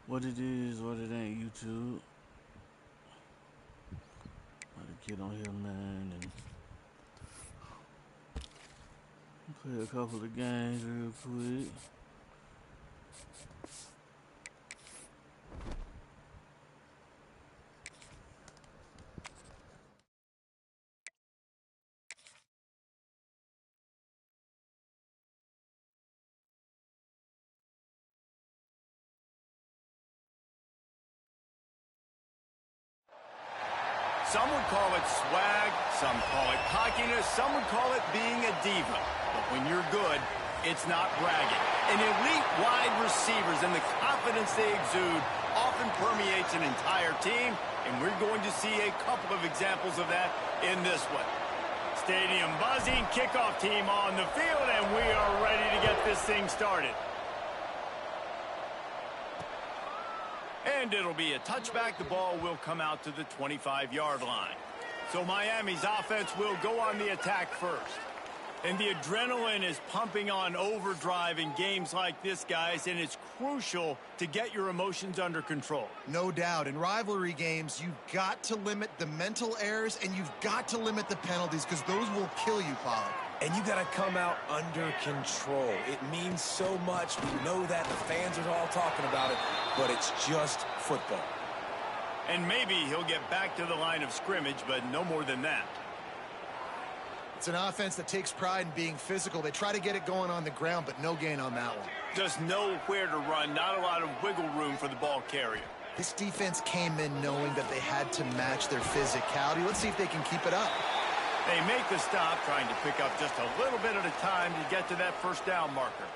what it is, what it ain't, YouTube. About to get on here, man, and play a couple of games real quick. Some would call it swag, some call it cockiness, some would call it being a diva. But when you're good, it's not bragging. And elite wide receivers and the confidence they exude often permeates an entire team, and we're going to see a couple of examples of that in this one. Stadium buzzing, kickoff team on the field, and we are ready to get this thing started. And it'll be a touchback. The ball will come out to the 25-yard line. So Miami's offense will go on the attack first. And the adrenaline is pumping on overdrive in games like this, guys, and it's crucial to get your emotions under control. No doubt. In rivalry games, you've got to limit the mental errors and you've got to limit the penalties because those will kill you, Pollock. And you got to come out under control. It means so much. We know that. The fans are all talking about it, but it's just football. And maybe he'll get back to the line of scrimmage, but no more than that. It's an offense that takes pride in being physical. They try to get it going on the ground, but no gain on that one. Just nowhere to run, not a lot of wiggle room for the ball carrier. This defense came in knowing that they had to match their physicality. Let's see if they can keep it up. They make the stop, trying to pick up just a little bit at a time to get to that first down marker.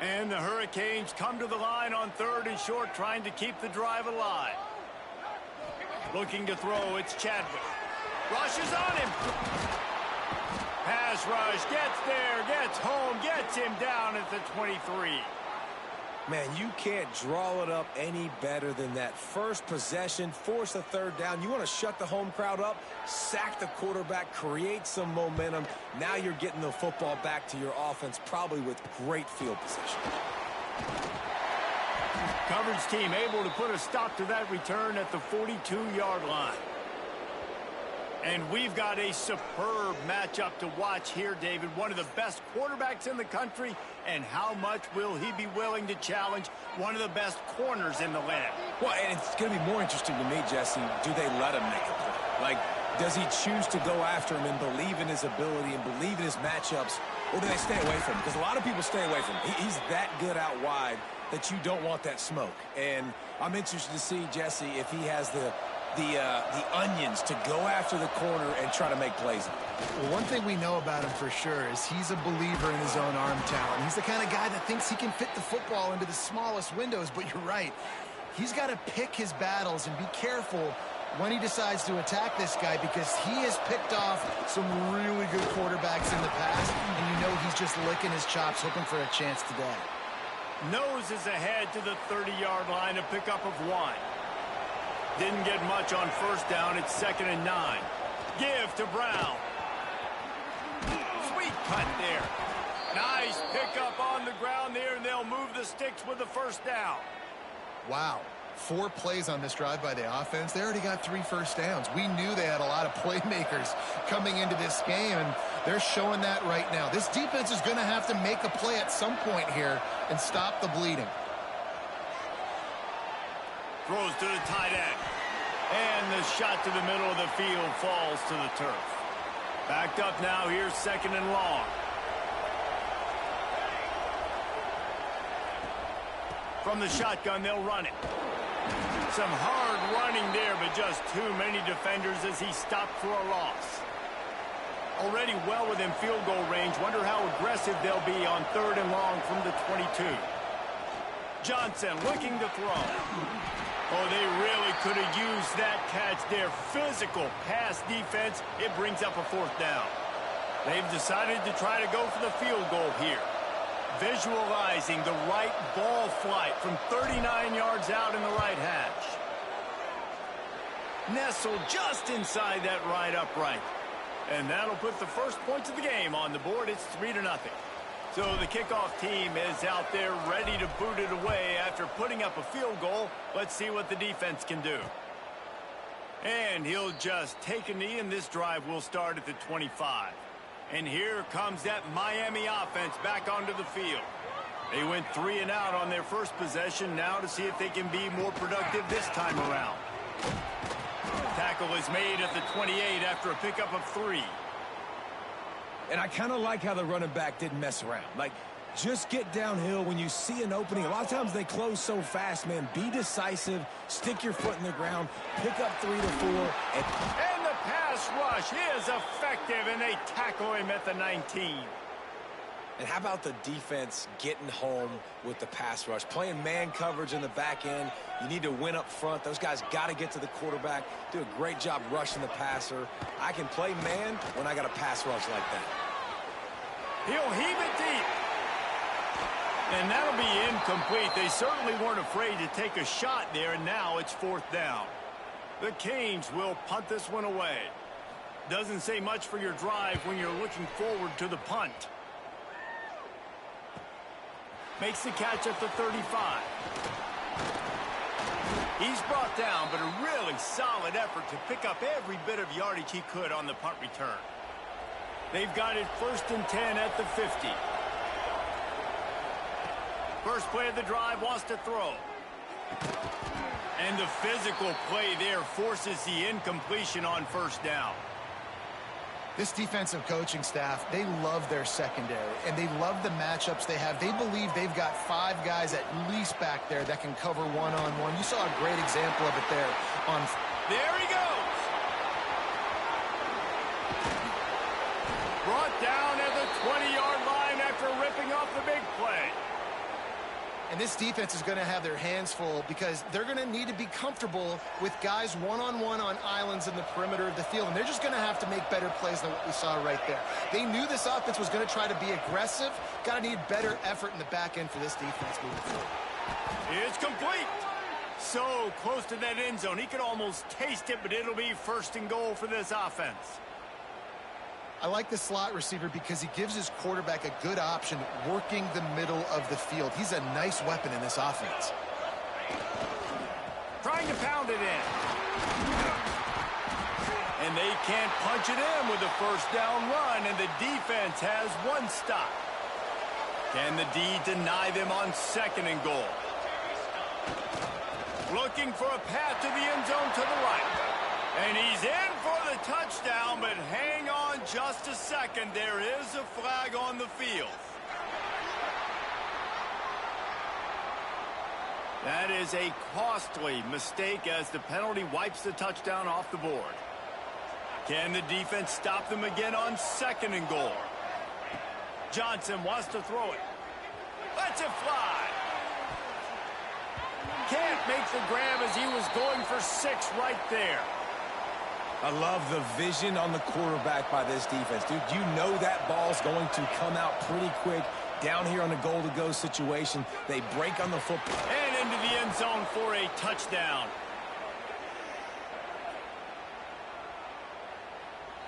And the Hurricanes come to the line on 3rd and short, trying to keep the drive alive. Looking to throw, it's Chadwick. Rush is on him. Pass rush, gets there, gets home, gets him down at the 23. Man, you can't draw it up any better than that. First possession, force a 3rd down. You want to shut the home crowd up, sack the quarterback, create some momentum. Now you're getting the football back to your offense, probably with great field position. Coverage team able to put a stop to that return at the 42-yard line. And we've got a superb matchup to watch here, David. One of the best quarterbacks in the country. And how much will he be willing to challenge one of the best corners in the land? Well, and it's going to be more interesting to me, Jesse, do they let him make a play? Like, does he choose to go after him and believe in his ability and believe in his matchups, or do they stay away from him? Because a lot of people stay away from him. He's that good out wide that you don't want that smoke. And I'm interested to see, Jesse, if he has the onions to go after the corner and try to make plays. Well, one thing we know about him for sure is he's a believer in his own arm talent. He's the kind of guy that thinks he can fit the football into the smallest windows, but you're right. He's got to pick his battles and be careful when he decides to attack this guy because he has picked off some really good quarterbacks in the past, and you know he's just licking his chops looking for a chance today. Nose is ahead to the 30-yard line, a pickup of 1. Didn't get much on first down. It's 2nd and 9. Give to Brown. Sweet cut there. Nice pickup on the ground there, and they'll move the sticks with the first down. Wow. 4 plays on this drive by the offense. They already got 3 first downs. We knew they had a lot of playmakers coming into this game, and they're showing that right now. This defense is going to have to make a play at some point here and stop the bleeding. Throws to the tight end. And the shot to the middle of the field falls to the turf. Backed up now, here's 2nd and long. From the shotgun, they'll run it. Some hard running there, but just too many defenders as he stopped for a loss. Already well within field goal range. Wonder how aggressive they'll be on 3rd and long from the 22. Johnson looking to throw. Oh, they really could have used that catch there. Physical pass defense. It brings up a 4th down. They've decided to try to go for the field goal here. Visualizing the right ball flight from 39 yards out in the right hash. Nestled just inside that right upright. And that'll put the first points of the game on the board. It's 3-0. So the kickoff team is out there ready to boot it away after putting up a field goal. Let's see what the defense can do. And he'll just take a knee, and this drive will start at the 25. And here comes that Miami offense back onto the field. They went 3 and out on their first possession, now to see if they can be more productive this time around. Tackle is made at the 28 after a pickup of 3. And I kind of like how the running back didn't mess around. Like, just get downhill when you see an opening. A lot of times they close so fast, man. Be decisive, stick your foot in the ground, pick up 3 to 4. And the pass rush is effective, and they tackle him at the 19. And how about the defense getting home with the pass rush? Playing man coverage in the back end. You need to win up front. Those guys got to get to the quarterback. Do a great job rushing the passer. I can play man when I got a pass rush like that. He'll heave it deep. And that'll be incomplete. They certainly weren't afraid to take a shot there, and now it's 4th down. The Canes will punt this one away. Doesn't say much for your drive when you're looking forward to the punt. Makes the catch at the 35. He's brought down, but a really solid effort to pick up every bit of yardage he could on the punt return. They've got it 1st and 10 at the 50. First play of the drive, wants to throw. And the physical play there forces the incompletion on 1st down. This defensive coaching staff, they love their secondary, and they love the matchups they have. They believe they've got 5 guys at least back there that can cover one-on-one. You saw a great example of it there on... There he goes! Brought down at the 20-yard line after ripping off the big play. And this defense is going to have their hands full because they're going to need to be comfortable with guys one-on-one on islands in the perimeter of the field. And they're just going to have to make better plays than what we saw right there. They knew this offense was going to try to be aggressive. Got to need better effort in the back end for this defense moving forward. It's complete. So close to that end zone. He could almost taste it, but it'll be 1st and goal for this offense. I like the slot receiver because he gives his quarterback a good option working the middle of the field. He's a nice weapon in this offense. Trying to pound it in. And they can't punch it in with a 1st down run, and the defense has 1 stop. Can the D deny them on 2nd and goal? Looking for a path to the end zone to the right. And he's in for the touchdown, but hang on just a second. There is a flag on the field. That is a costly mistake as the penalty wipes the touchdown off the board. Can the defense stop them again on 2nd and goal? Johnson wants to throw it. Lets it fly. Can't make the grab as he was going for 6 right there. I love the vision on the quarterback by this defense. Dude, you know that ball's going to come out pretty quick. Down here on a goal-to-go situation, they break on the football. And into the end zone for a touchdown.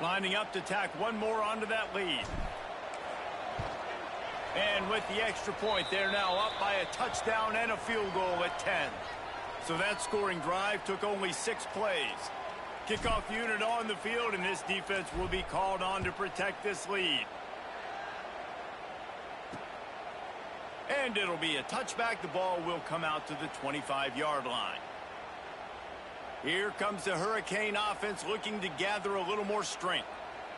Lining up to tack 1 more onto that lead. And with the extra point, they're now up by a touchdown and a field goal at 10. So that scoring drive took only 6 plays. Kickoff unit on the field, and this defense will be called on to protect this lead. And it'll be a touchback. The ball will come out to the 25-yard line. Here comes the Hurricane offense looking to gather a little more strength.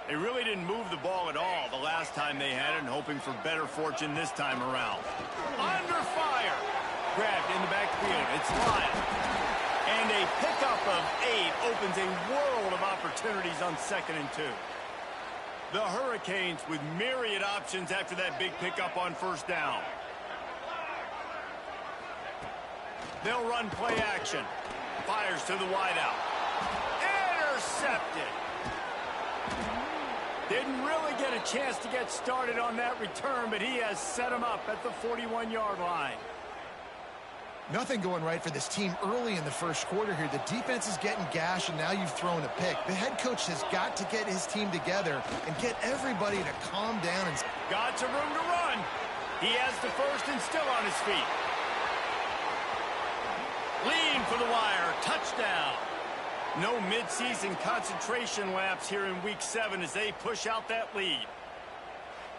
They really didn't move the ball at all the last time they had it, and hoping for better fortune this time around. Under fire. Grabbed in the backfield. It's Lyle. And a pickup of 8 opens a world of opportunities on 2nd and 2. The Hurricanes with myriad options after that big pickup on 1st down. They'll run play action. Fires to the wideout. Intercepted. Didn't really get a chance to get started on that return, but he has set him up at the 41-yard line. Nothing going right for this team early in the 1st quarter here. The defense is getting gashed, and now you've thrown a pick. The head coach has got to get his team together and get everybody to calm down. And got some room to run. He has the first and still on his feet. Lean for the wire. Touchdown. No mid-season concentration laps here in Week 7 as they push out that lead.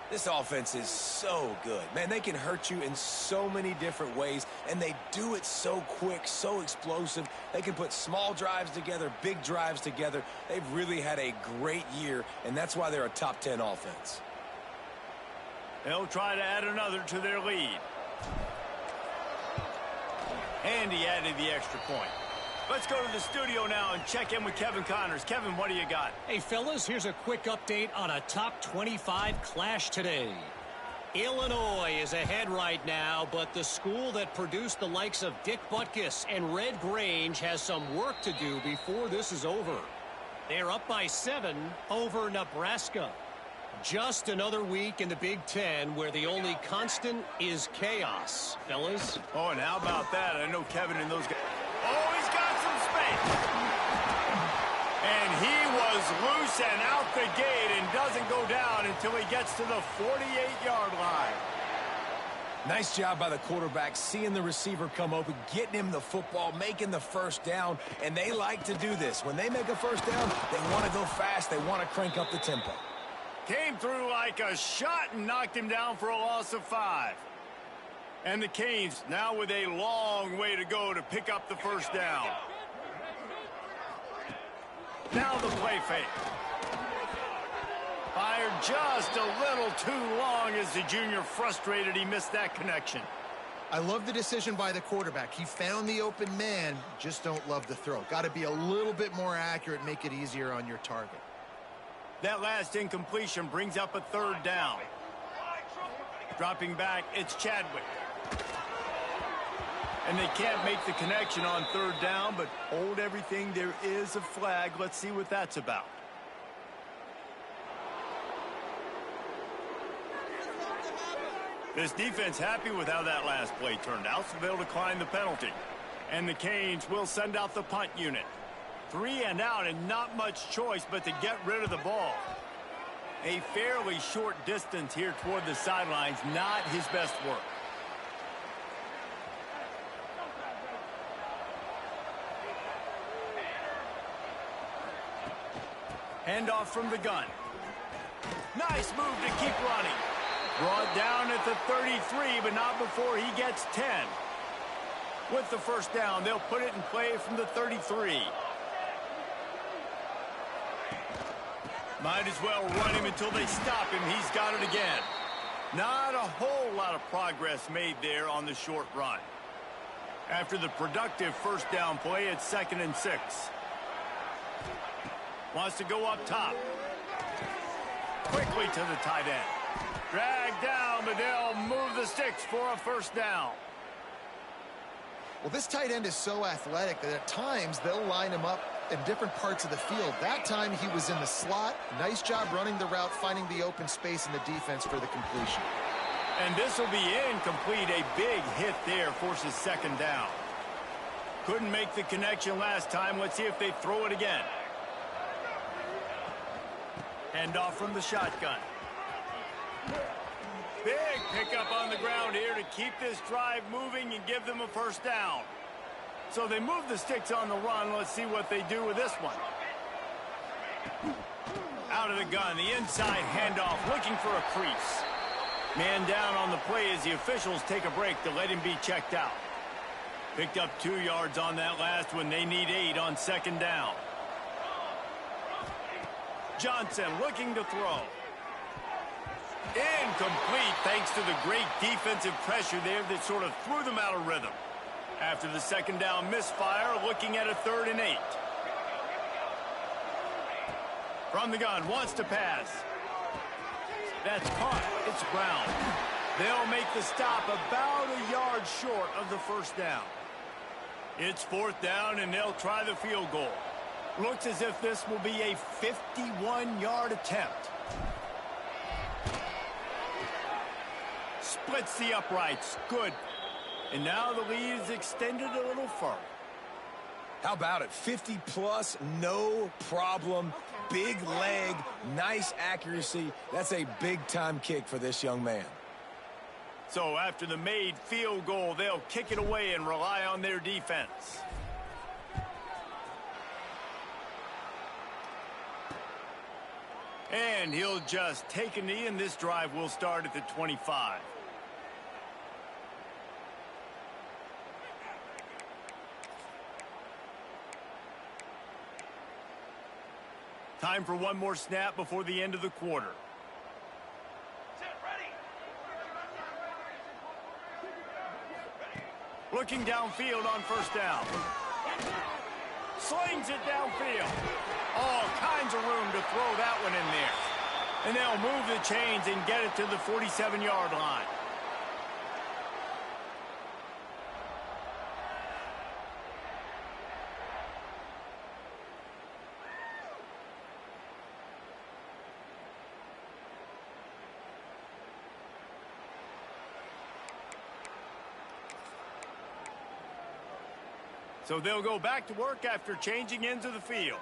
This offense is so good. Man, they can hurt you in so many different ways, and they do it so quick, so explosive. They can put small drives together, big drives together. They've really had a great year, and that's why they're a top 10 offense. They'll try to add another to their lead. And he added the extra point. Let's go to the studio now and check in with Kevin Connors. Kevin, what do you got? Hey, fellas, here's a quick update on a top 25 clash today. Illinois is ahead right now, but the school that produced the likes of Dick Butkus and Red Grange has some work to do before this is over. They're up by 7 over Nebraska. Just another week in the Big Ten where the only constant is chaos, fellas. Oh, and how about that? I know Kevin and those guys. Oh, he's got some space. And he was loose and out the gate and doesn't go down until he gets to the 48-yard line. Nice job by the quarterback, seeing the receiver come open, getting him the football, making the first down, and they like to do this. When they make a first down, they want to go fast. They want to crank up the tempo. Came through like a shot and knocked him down for a loss of 5. And the Canes now with a long way to go to pick up the first down. Now the play fake. Fired just a little too long as the junior frustrated he missed that connection. I love the decision by the quarterback. He found the open man, just don't love the throw. Got to be a little bit more accurate, make it easier on your target. That last incompletion brings up a third down. Dropping back, it's Chadwick. And they can't make the connection on third down, but hold everything. There is a flag. Let's see what that's about. This defense happy with how that last play turned out, so they'll decline the penalty. And the Canes will send out the punt unit. 3 and out and not much choice but to get rid of the ball. A fairly short distance here toward the sidelines, not his best work. Handoff from the gun. Nice move to keep running. Brought down at the 33, but not before he gets 10. With the first down, they'll put it in play from the 33. Might as well run him until they stop him. He's got it again. Not a whole lot of progress made there on the short run. After the productive first down play, it's 2nd and 6. Wants to go up top. Quickly to the tight end. Dragged down, but they'll move the sticks for a first down. Well, this tight end is so athletic that at times they'll line him up in different parts of the field. That time he was in the slot. Nice job running the route, finding the open space in the defense for the completion. And this will be incomplete. A big hit there forces 2nd down. Couldn't make the connection last time. Let's see if they throw it again. Handoff from the shotgun. Big pickup on the ground here to keep this drive moving and give them a first down. So they move the sticks on the run. Let's see what they do with this one. Out of the gun, the inside handoff, looking for a crease. Man down on the play as the officials take a break to let him be checked out. Picked up 2 yards on that last one. They need 8 on 2nd down. Johnson looking to throw. Incomplete thanks to the great defensive pressure there that sort of threw them out of rhythm. After the 2nd down misfire, looking at a 3rd and 8. From the gun, wants to pass. That's caught. It's Brown. They'll make the stop about a yard short of the first down. It's 4th down, and they'll try the field goal. Looks as if this will be a 51-yard attempt. Splits the uprights. Good. And now the lead is extended a little further. How about it? 50-plus, no problem. Big leg, nice accuracy. That's a big-time kick for this young man. So after the made field goal, they'll kick it away and rely on their defense. And he'll just take a knee, and this drive will start at the 25. Time for one more snap before the end of the quarter. Looking downfield on first down. Slings it downfield. All kinds of room to throw that one in there. And they'll move the chains and get it to the 47-yard line. So they'll go back to work after changing into the field.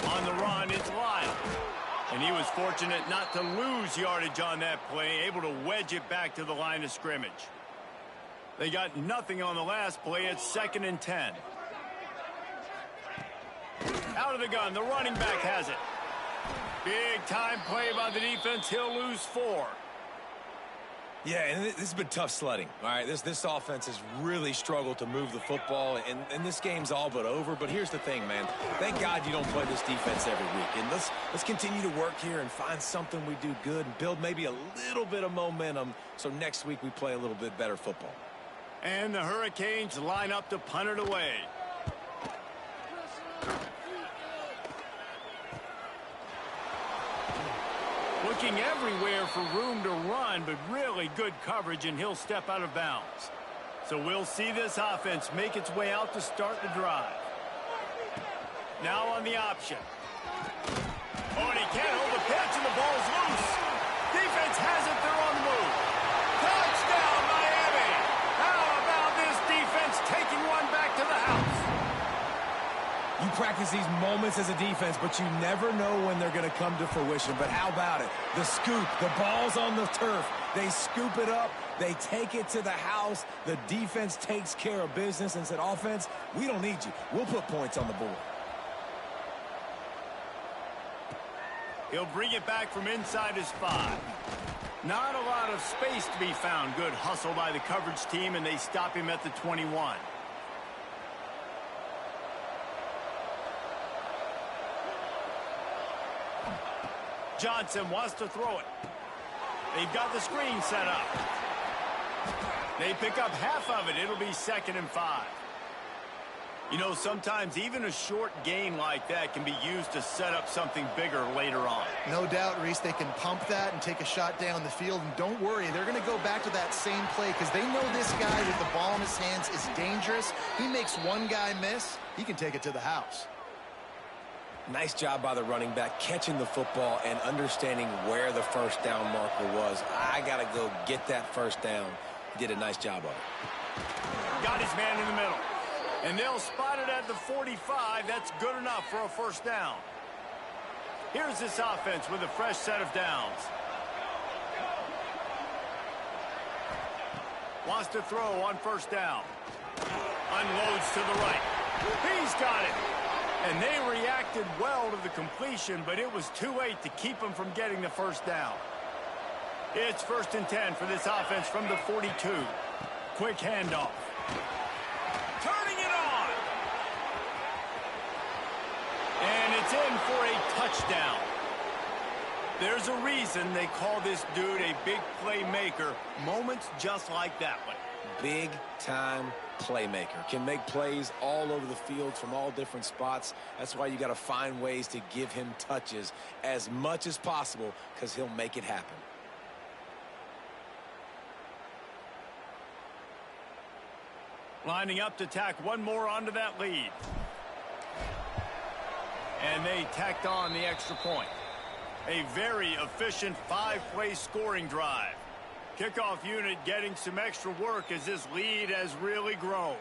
On the run, it's Lyle. And he was fortunate not to lose yardage on that play, able to wedge it back to the line of scrimmage. They got nothing on the last play. It's 2nd and 10. Out of the gun, the running back has it. Big time play by the defense. He'll lose 4. Yeah, and this has been tough sledding. All right, this offense has really struggled to move the football, and this game's all but over. But here's the thing, man. Thank God you don't play this defense every week. And let's continue to work here and find something we do good and build maybe a little bit of momentum so next week we play a little bit better football. And the Hurricanes line up to punt it away. Looking everywhere for room to run, but really good coverage, and he'll step out of bounds. So we'll see this offense make its way out to start the drive. Now on the option. Oh, and he can't hold the pitch, and the ball's loose. Defense has it. They're on the move. Touchdown, Miami. How about this defense taking one back to the house? You practice these moments as a defense, but you never know when they're going to come to fruition. But how about it? The scoop, the ball's on the turf. They scoop it up. They take it to the house. The defense takes care of business and said, offense, we don't need you. We'll put points on the board. He'll bring it back from inside his 5. Not a lot of space to be found. Good hustle by the coverage team, and they stop him at the 21. Johnson wants to throw it. They've got the screen set up. They pick up half of it. It'll be 2nd and 5. You know, sometimes even a short gain like that can be used to set up something bigger later on. No doubt, Reese, they can pump that and take a shot down the field. And don't worry, they're going to go back to that same play because they know this guy with the ball in his hands is dangerous. He makes one guy miss, he can take it to the house. Nice job by the running back catching the football and understanding where the first down marker was. I got to go get that first down. He did a nice job of it. Got his man in the middle. And they'll spot it at the 45. That's good enough for a first down. Here's this offense with a fresh set of downs. Wants to throw on first down. Unloads to the right. He's got it. And they reacted well to the completion, but it was too late to keep them from getting the first down. It's 1st and 10 for this offense from the 42. Quick handoff. Turning it on. And it's in for a touchdown. There's a reason they call this dude a big playmaker. Moments just like that one. Big-time playmaker. Can make plays all over the field from all different spots. That's why you got to find ways to give him touches as much as possible because he'll make it happen. Lining up to tack one more onto that lead. And they tacked on the extra point. A very efficient 5-play scoring drive. Kickoff unit getting some extra work as this lead has really grown.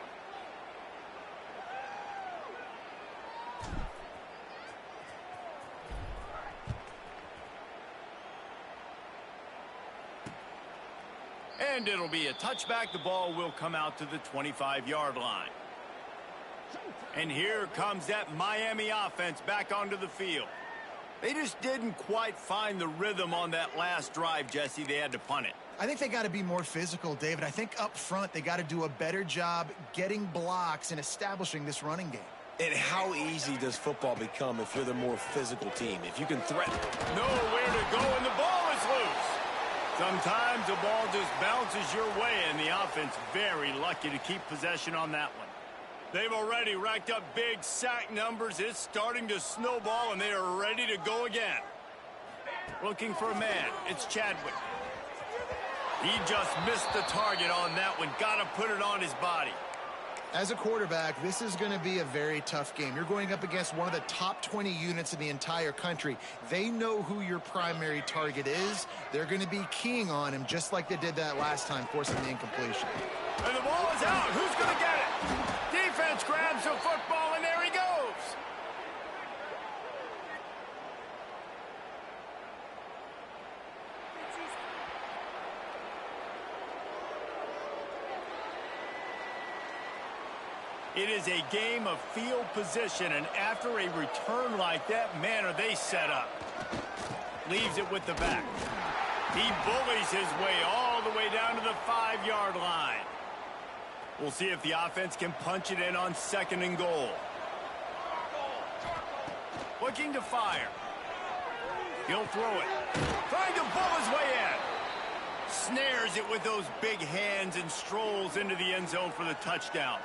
And it'll be a touchback. The ball will come out to the 25-yard line. And here comes that Miami offense back onto the field. They just didn't quite find the rhythm on that last drive, Jesse. They had to punt it. I think they got to be more physical, David. I think up front they got to do a better job getting blocks and establishing this running game. And how easy does football become if you're the more physical team? If you can threaten. Nowhere to go, and the ball is loose. Sometimes the ball just bounces your way, and the offense very lucky to keep possession on that one. They've already racked up big sack numbers. It's starting to snowball, and they are ready to go again. Looking for a man. It's Chadwick. He just missed the target on that one. Got to put it on his body. As a quarterback, this is going to be a very tough game. You're going up against one of the top 20 units in the entire country. They know who your primary target is. They're going to be keying on him just like they did that last time, forcing the incompletion. And the ball is out. Who's going to get it? Defense grabs the football, and there he goes. It is a game of field position, and after a return like that, man, are they set up. Leaves it with the back. He bullies his way all the way down to the 5-yard line. We'll see if the offense can punch it in on 2nd and goal. Looking to fire. He'll throw it. Trying to bull his way in. Snares it with those big hands and strolls into the end zone for the touchdown.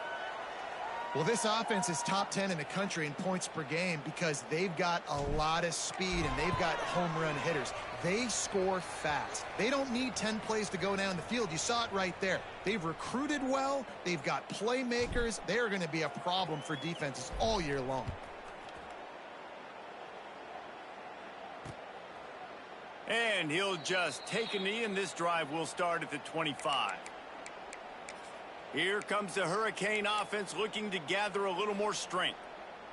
Well, this offense is top 10 in the country in points per game because they've got a lot of speed and they've got home run hitters. They score fast. They don't need 10 plays to go down the field. You saw it right there. They've recruited well. They've got playmakers. They're going to be a problem for defenses all year long. And he'll just take a knee, and this drive will start at the 25. Here comes the Hurricane offense looking to gather a little more strength.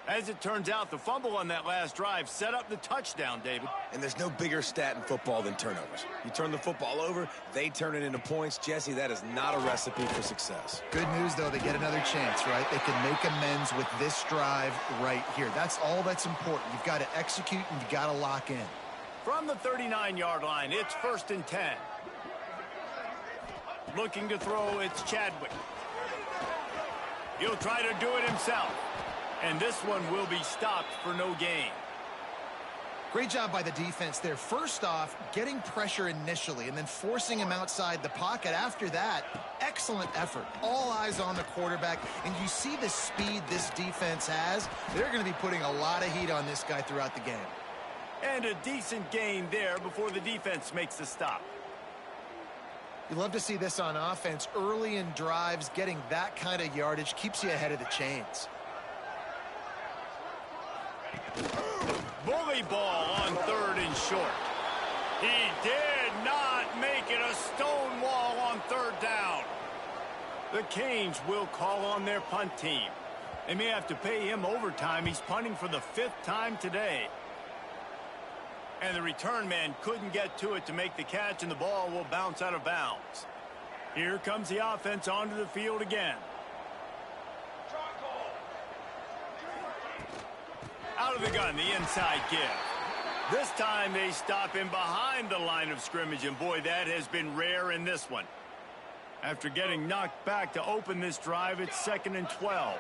As it turns out, the fumble on that last drive set up the touchdown, David. And there's no bigger stat in football than turnovers. You turn the football over, they turn it into points. Jesse, that is not a recipe for success. Good news, though, they get another chance, right? They can make amends with this drive right here. That's all that's important. You've got to execute and you've got to lock in. From the 39-yard line, it's 1st and 10. Looking to throw, it's Chadwick. He'll try to do it himself. And this one will be stopped for no gain. Great job by the defense there. First off, getting pressure initially and then forcing him outside the pocket. After that, excellent effort. All eyes on the quarterback. And you see the speed this defense has. They're going to be putting a lot of heat on this guy throughout the game. And a decent gain there before the defense makes the stop. You love to see this on offense. Early in drives, getting that kind of yardage keeps you ahead of the chains. Bully ball on 3rd and short. He did not make it. A stone wall on 3rd down. The Canes will call on their punt team. They may have to pay him overtime. He's punting for the 5th time today. And the return man couldn't get to it to make the catch, and the ball will bounce out of bounds. Here comes the offense onto the field again. Out of the gun, the inside give. This time they stop him behind the line of scrimmage, and boy, that has been rare in this one. After getting knocked back to open this drive, it's 2nd and 12.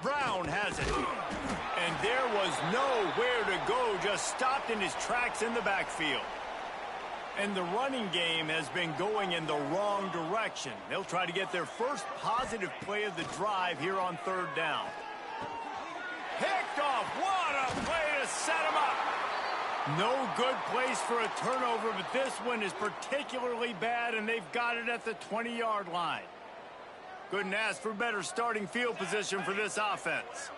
Brown has it. And there was nowhere to go, just stopped in his tracks in the backfield. And the running game has been going in the wrong direction. They'll try to get their first positive play of the drive here on 3rd down. Picked off. What a play to set him up. No good place for a turnover, but this one is particularly bad, and they've got it at the 20-yard line. Couldn't ask for better starting field position for this offense.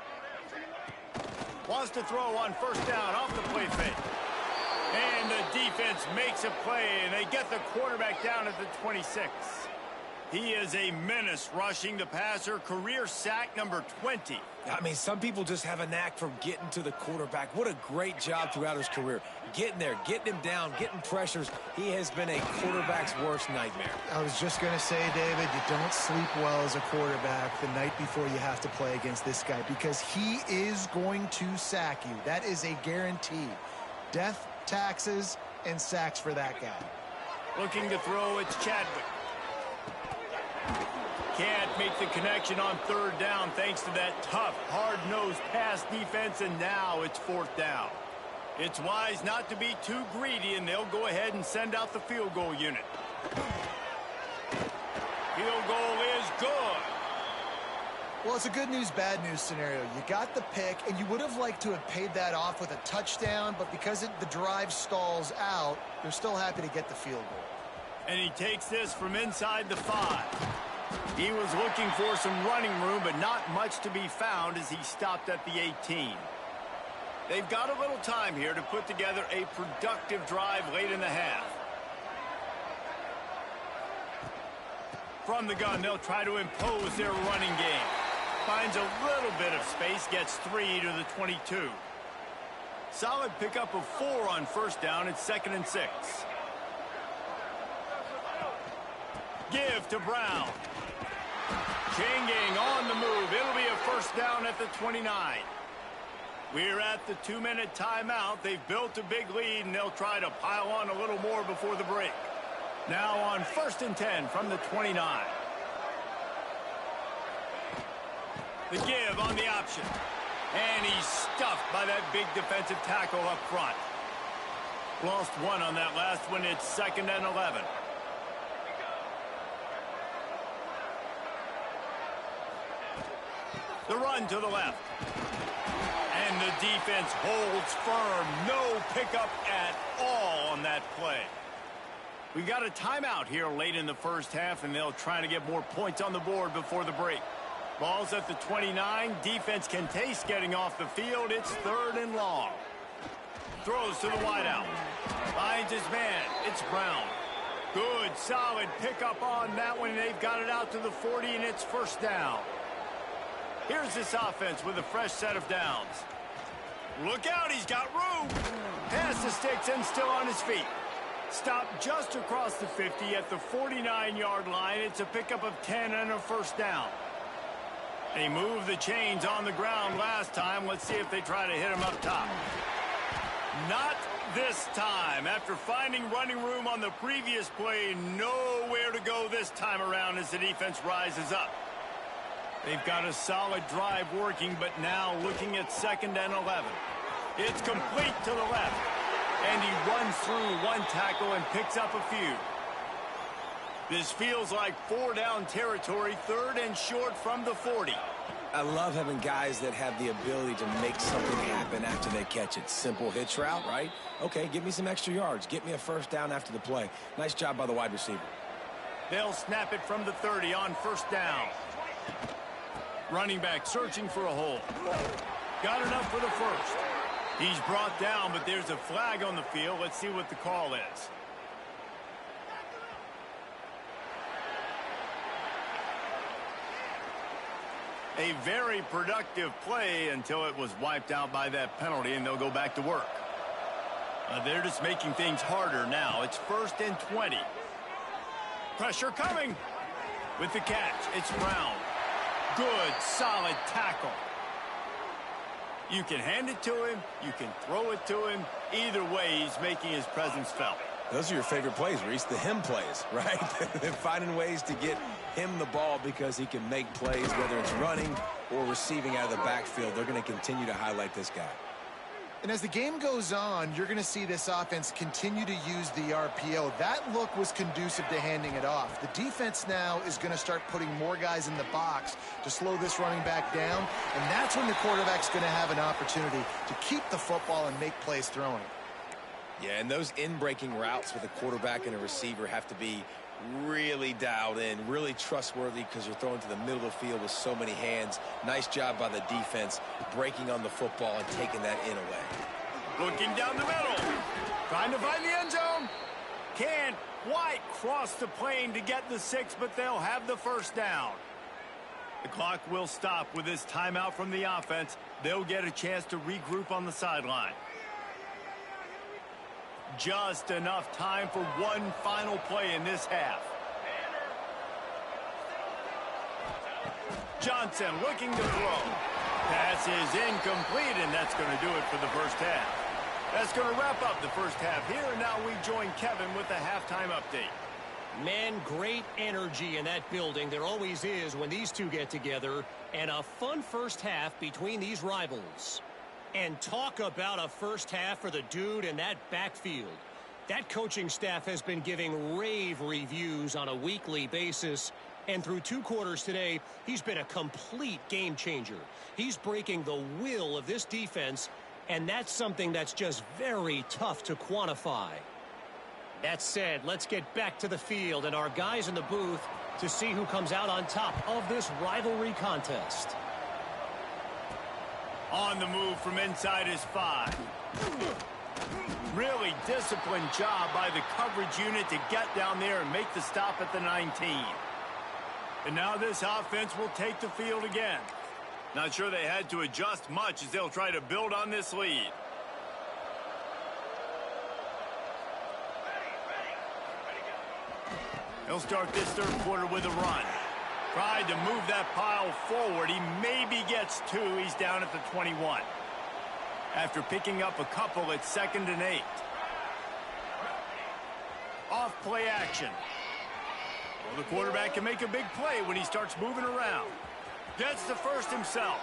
Wants to throw on 1st down off the play fake. And the defense makes a play, and they get the quarterback down at the 26. He is a menace rushing the passer, career sack number 20. I mean, some people just have a knack for getting to the quarterback. What a great job throughout his career. Getting there, getting him down, getting pressures. He has been a quarterback's worst nightmare. I was just going to say, David, you don't sleep well as a quarterback the night before you have to play against this guy because he is going to sack you. That is a guarantee. Death, taxes, and sacks for that guy. Looking to throw, it's Chadwick. Can't make the connection on third down thanks to that tough, hard-nosed pass defense, and now it's fourth down. It's wise not to be too greedy, and they'll go ahead and send out the field goal unit. Field goal is good. Well, it's a good news, bad news scenario. You got the pick, and you would have liked to have paid that off with a touchdown, but because the drive stalls out, they're still happy to get the field goal. And he takes this from inside the 5. He was looking for some running room, but not much to be found as he stopped at the 18. They've got a little time here to put together a productive drive late in the half. From the gun, they'll try to impose their running game. Finds a little bit of space, gets 3 to the 22. Solid pickup of 4 on first down. It's 2nd and 6. Give to Brown. Changing on the move. It'll be a first down at the 29. We're at the 2-minute timeout. They've built a big lead, and they'll try to pile on a little more before the break. Now on 1st and 10 from the 29. The give on the option. And he's stuffed by that big defensive tackle up front. Lost 1 on that last one. It's 2nd and 11. The run to the left. And the defense holds firm. No pickup at all on that play. We got a timeout here late in the first half, and they'll try to get more points on the board before the break. Ball's at the 29. Defense can taste getting off the field. It's 3rd and long. Throws to the wideout. Finds his man. It's Brown. Good, solid pickup on that one. They've got it out to the 40, and it's first down. Here's this offense with a fresh set of downs. Look out, he's got room. Pass the sticks and still on his feet. Stopped just across the 50 at the 49-yard line. It's a pickup of 10 and a first down. They moved the chains on the ground last time. Let's see if they try to hit him up top. Not this time. After finding running room on the previous play, nowhere to go this time around as the defense rises up. They've got a solid drive working, but now looking at 2nd and 11. It's complete to the left. And he runs through 1 tackle and picks up a few. This feels like 4-down territory, 3rd and short from the 40. I love having guys that have the ability to make something happen after they catch it. Simple hitch route, right? Okay, give me some extra yards. Get me a first down after the play. Nice job by the wide receiver. They'll snap it from the 30 on first down. Running back searching for a hole. Got enough for the first. He's brought down, but there's a flag on the field. Let's see what the call is. A very productive play until it was wiped out by that penalty, and they'll go back to work. They're just making things harder now. It's 1st and 20. Pressure coming. With the catch, it's Brown. Good, solid tackle. You can hand it to him. You can throw it to him. Either way, he's making his presence felt. Those are your favorite plays, Reese, the him plays, right? Finding ways to get him the ball because he can make plays, whether it's running or receiving out of the backfield. They're going to continue to highlight this guy. And as the game goes on, you're going to see this offense continue to use the RPO. That look was conducive to handing it off. The defense now is going to start putting more guys in the box to slow this running back down, and that's when the quarterback's going to have an opportunity to keep the football and make plays throwing. Yeah, and those in-breaking routes with a quarterback and a receiver have to be really dialed in, really trustworthy because you're throwing to the middle of the field with so many hands. Nice job by the defense breaking on the football and taking that in away. Looking down the middle. Trying to find the end zone. Can't White crossed the plane to get the 6, but they'll have the first down. The clock will stop with this timeout from the offense. They'll get a chance to regroup on the sideline. Just enough time for one final play in this half. Johnson looking to throw. Pass is incomplete, and that's going to do it for the first half. That's going to wrap up the first half here, and now we join Kevin with the halftime update. Man, great energy in that building. There always is when these two get together, and a fun first half between these rivals. And talk about a first half for the dude in that backfield. That coaching staff has been giving rave reviews on a weekly basis. And through 2 quarters today, he's been a complete game changer. He's breaking the will of this defense, and that's something that's just very tough to quantify. That said, let's get back to the field and our guys in the booth to see who comes out on top of this rivalry contest. On the move from inside is 5. Really disciplined job by the coverage unit to get down there and make the stop at the 19. And now this offense will take the field again. Not sure they had to adjust much as they'll try to build on this lead. He'll start this third quarter with a run. Tried to move that pile forward. He maybe gets 2. He's down at the 21. After picking up a couple, it's 2nd and 8. Off play action. Well, the quarterback can make a big play when he starts moving around. Gets the first himself.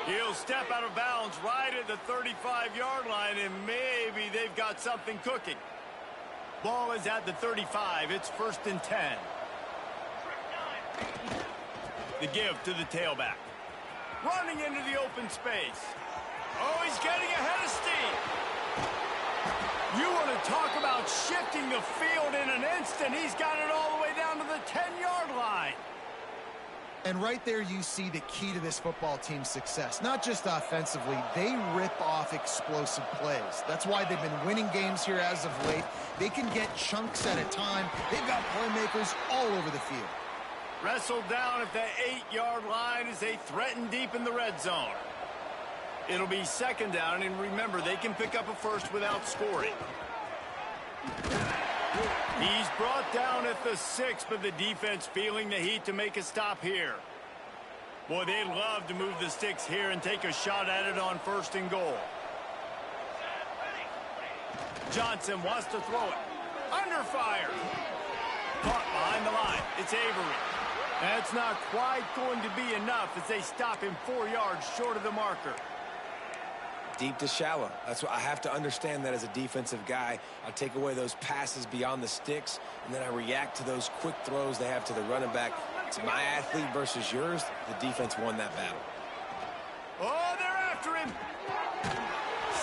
He'll step out of bounds right at the 35-yard line, and maybe they've got something cooking. Ball is at the 35. It's 1st and 10. The give to the tailback. Running into the open space. Oh, he's getting ahead of steam. You want to talk about shifting the field in an instant. He's got it all the way down to the 10-yard line. And right there you see the key to this football team's success. Not just offensively, they rip off explosive plays. That's why they've been winning games here as of late. They can get chunks at a time. They've got playmakers all over the field. Wrestled down at the 8-yard line as they threaten deep in the red zone. It'll be 2nd down, and remember, they can pick up a first without scoring. He's brought down at the 6, but the defense feeling the heat to make a stop here. Boy, they'd love to move the sticks here and take a shot at it on 1st and goal. Johnson wants to throw it. Under fire. Caught behind the line. It's Avery. That's not quite going to be enough as they stop him 4 yards short of the marker. Deep to shallow. That's what I have to understand that as a defensive guy. I take away those passes beyond the sticks, and then I react to those quick throws they have to the running back. It's my athlete versus yours. The defense won that battle. Oh, they're after him.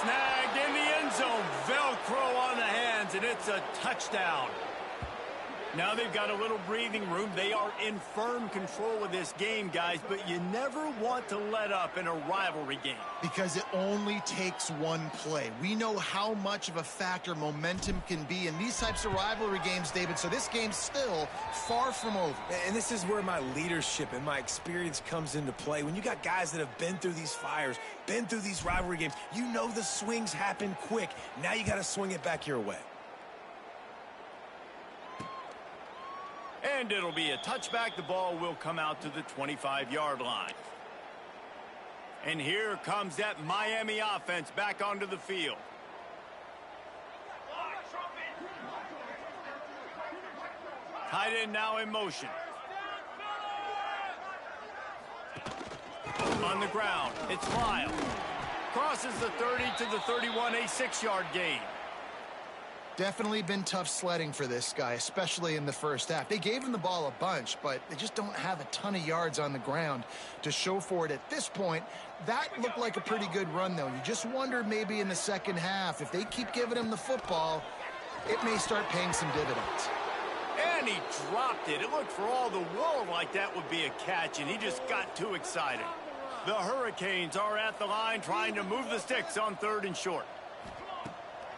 Snagged in the end zone. Velcro on the hands, and it's a touchdown. Now they've got a little breathing room. They are in firm control of this game, guys, but you never want to let up in a rivalry game. Because it only takes one play. We know how much of a factor momentum can be in these types of rivalry games, David, so this game's still far from over. And this is where my leadership and my experience comes into play. When you got guys that have been through these fires, been through these rivalry games, you know the swings happen quick. Now you got to swing it back your way. And it'll be a touchback. The ball will come out to the 25-yard line. And here comes that Miami offense back onto the field. Tight end now in motion. On the ground, it's Lyle. Crosses the 30 to the 31, a 6-yard gain. Definitely been tough sledding for this guy, especially in the first half. They gave him the ball a bunch, but they just don't have a ton of yards on the ground to show for it at this point. That looked like a pretty good run, though. You just wonder maybe in the second half, if they keep giving him the football, it may start paying some dividends. And he dropped it. It looked for all the world like that would be a catch, and he just got too excited. The Hurricanes are at the line trying to move the sticks on 3rd and short.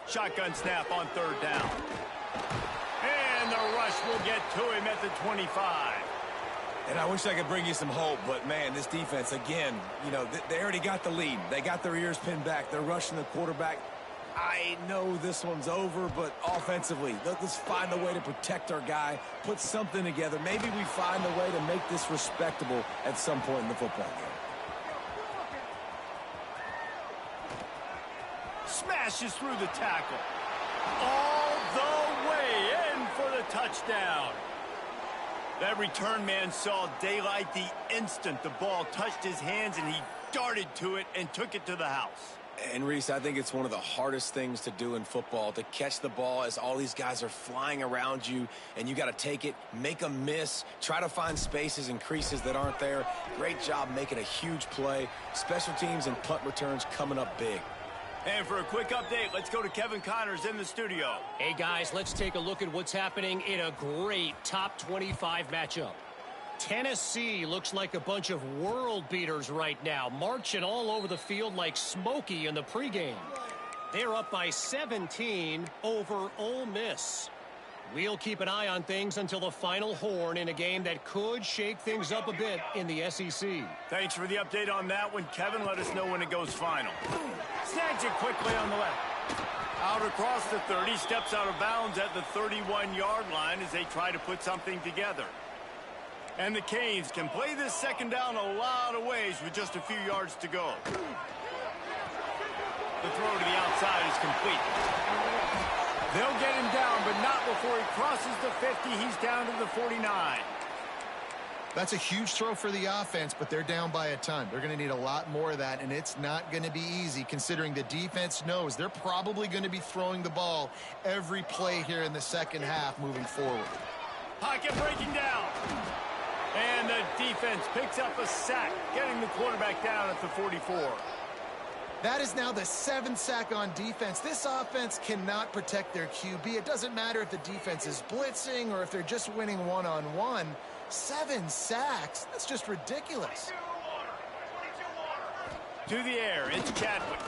Shotgun snap on 3rd down. And they're rush will get to him at the 25. And I wish I could bring you some hope, but, man, this defense, again, you know, they already got the lead. They got their ears pinned back. They're rushing the quarterback. I know this one's over, but offensively, let's find a way to protect our guy, put something together. Maybe we find a way to make this respectable at some point in the football game. Smashes through the tackle. All the way in for the touchdown. That return man saw daylight the instant the ball touched his hands, and he darted to it and took it to the house. And, Reese, I think it's one of the hardest things to do in football, to catch the ball as all these guys are flying around you, and you got to take it, make a miss, try to find spaces and creases that aren't there. Great job making a huge play. Special teams and punt returns coming up big. And for a quick update, let's go to Kevin Connors in the studio. Hey, guys, let's take a look at what's happening in a great top 25 matchup. Tennessee looks like a bunch of world beaters right now, marching all over the field like Smokey in the pregame. They're up by 17 over Ole Miss. We'll keep an eye on things until the final horn in a game that could shake things up a bit in the SEC. Thanks for the update on that one, Kevin. Let us know when it goes final. Snags it quickly on the left. Out across the 30, steps out of bounds at the 31-yard line as they try to put something together. And the Canes can play this second down a lot of ways with just a few yards to go. The throw to the outside is complete. They'll get him down, but not before he crosses the 50. He's down to the 49. That's a huge throw for the offense, but they're down by a ton. They're going to need a lot more of that, and it's not going to be easy considering the defense knows they're probably going to be throwing the ball every play here in the second half moving forward. Pocket breaking down. And the defense picks up a sack, getting the quarterback down at the 44. That is now the 7th sack on defense. This offense cannot protect their QB. It doesn't matter if the defense is blitzing or if they're just winning one-on-one. 7 sacks? That's just ridiculous. To the air, it's Chadwick.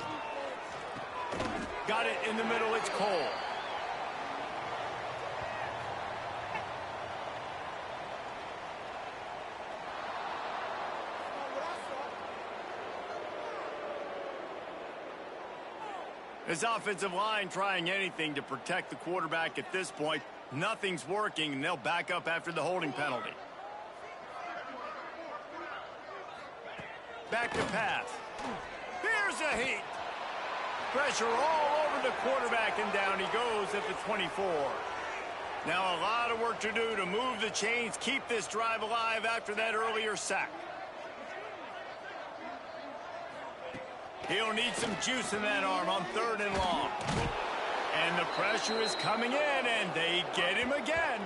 Got it in the middle, it's Cole. His offensive line trying anything to protect the quarterback at this point. Nothing's working, and they'll back up after the holding penalty. Back to pass. Here's a heat. Pressure all over the quarterback, and down he goes at the 24. Now a lot of work to do to move the chains, keep this drive alive after that earlier sack. He'll need some juice in that arm on 3rd and long. And the pressure is coming in, and they get him again.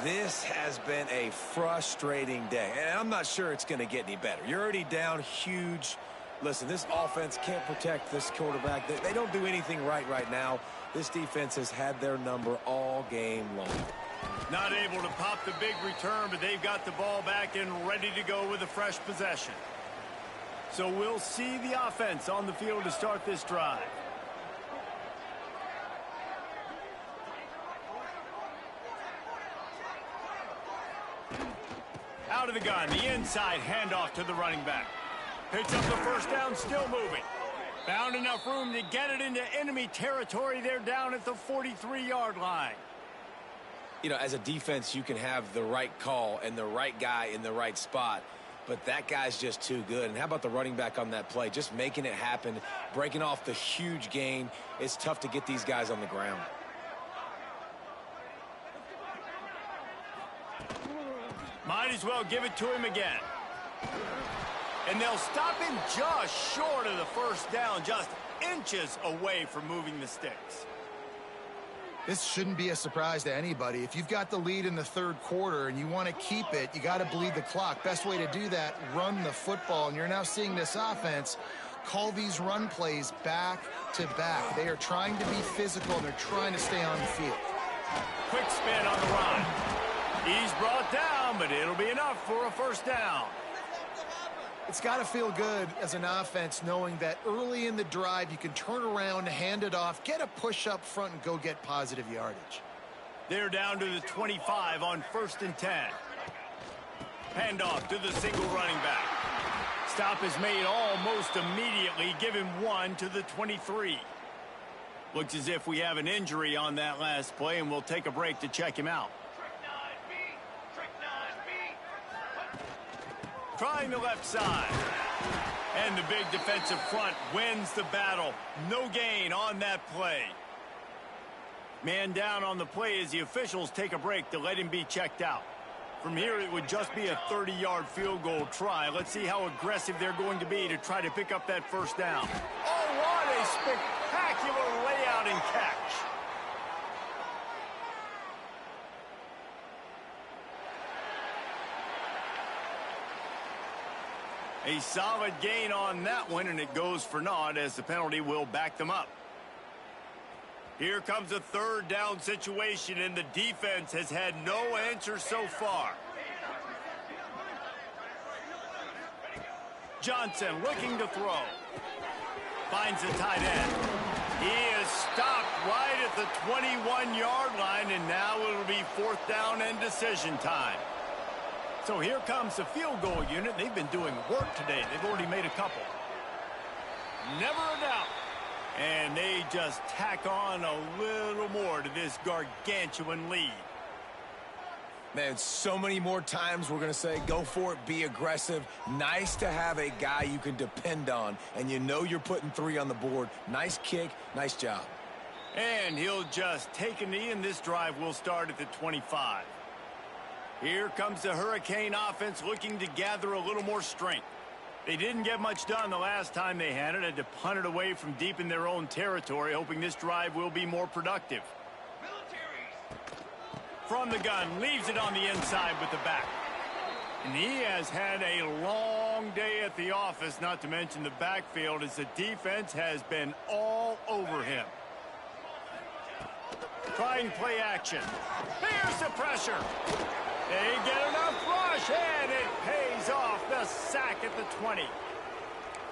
This has been a frustrating day, and I'm not sure it's going to get any better. You're already down huge. Listen, this offense can't protect this quarterback. They don't do anything right now. This defense has had their number all game long. Not able to pop the big return, but they've got the ball back and ready to go with a fresh possession. So we'll see the offense on the field to start this drive. Out of the gun, the inside handoff to the running back. Picks up the first down, still moving. Found enough room to get it into enemy territory. They're down at the 43-yard line. You know, as a defense, you can have the right call and the right guy in the right spot, but that guy's just too good. And how about the running back on that play? Just making it happen, breaking off the huge gain. It's tough to get these guys on the ground. Might as well give it to him again. And they'll stop him just short of the first down, just inches away from moving the sticks. This shouldn't be a surprise to anybody. If you've got the lead in the 3rd quarter and you want to keep it, you got to bleed the clock. Best way to do that, run the football. And you're now seeing this offense call these run plays back to back. They are trying to be physical, and they're trying to stay on the field. Quick spin on the run. He's brought down, but it'll be enough for a first down. It's got to feel good as an offense knowing that early in the drive you can turn around, hand it off, get a push up front, and go get positive yardage. They're down to the 25 on 1st and 10. Handoff to the single running back. Stop is made almost immediately. Give him 1 to the 23. Looks as if we have an injury on that last play, and we'll take a break to check him out. Trying the left side. And the big defensive front wins the battle. No gain on that play. Man down on the play as the officials take a break to let him be checked out. From here, it would just be a 30-yard field goal try. Let's see how aggressive they're going to be to try to pick up that first down. Oh, what a spectacular layout and catch. A solid gain on that one, and it goes for naught as the penalty will back them up. Here comes a 3rd down situation, and the defense has had no answer so far. Johnson looking to throw. Finds the tight end. He is stopped right at the 21-yard line, and now it'll be 4th down and decision time. So here comes the field goal unit. They've been doing work today. They've already made a couple. Never a doubt. And they just tack on a little more to this gargantuan lead. Man, so many more times we're going to say, go for it, be aggressive. Nice to have a guy you can depend on, and you know you're putting 3 on the board. Nice kick, nice job. And he'll just take a knee, and this drive will start at the 25. Here comes the Hurricane offense looking to gather a little more strength. They didn't get much done the last time they had it to punt it away from deep in their own territory, hoping this drive will be more productive. From the gun, leaves it on the inside with the back. And he has had a long day at the office, not to mention the backfield, as the defense has been all over him. Trying play action. Here's the pressure. They get enough rush, and it pays off. The sack at the 20.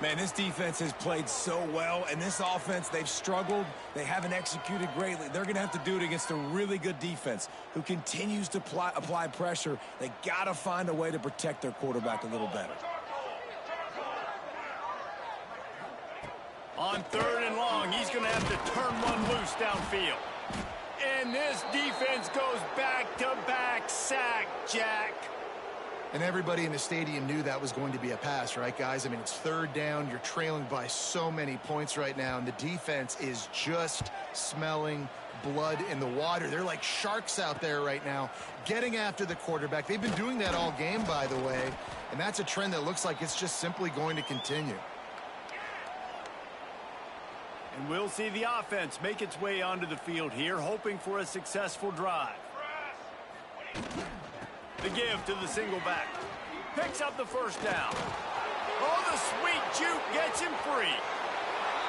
Man, this defense has played so well, and this offense, they've struggled. They haven't executed greatly. They're going to have to do it against a really good defense who continues to apply pressure. They got to find a way to protect their quarterback a little better. On 3rd and long, he's going to have to turn one loose downfield. And this defense goes back-to-back sack, Jack. And everybody in the stadium knew that was going to be a pass, right, guys? I mean, it's 3rd down. You're trailing by so many points right now, and the defense is just smelling blood in the water. They're like sharks out there right now, getting after the quarterback. They've been doing that all game, by the way, and that's a trend that looks like it's just simply going to continue. And we'll see the offense make its way onto the field here, hoping for a successful drive. The give to the single back. Picks up the 1st down. Oh, the sweet juke gets him free.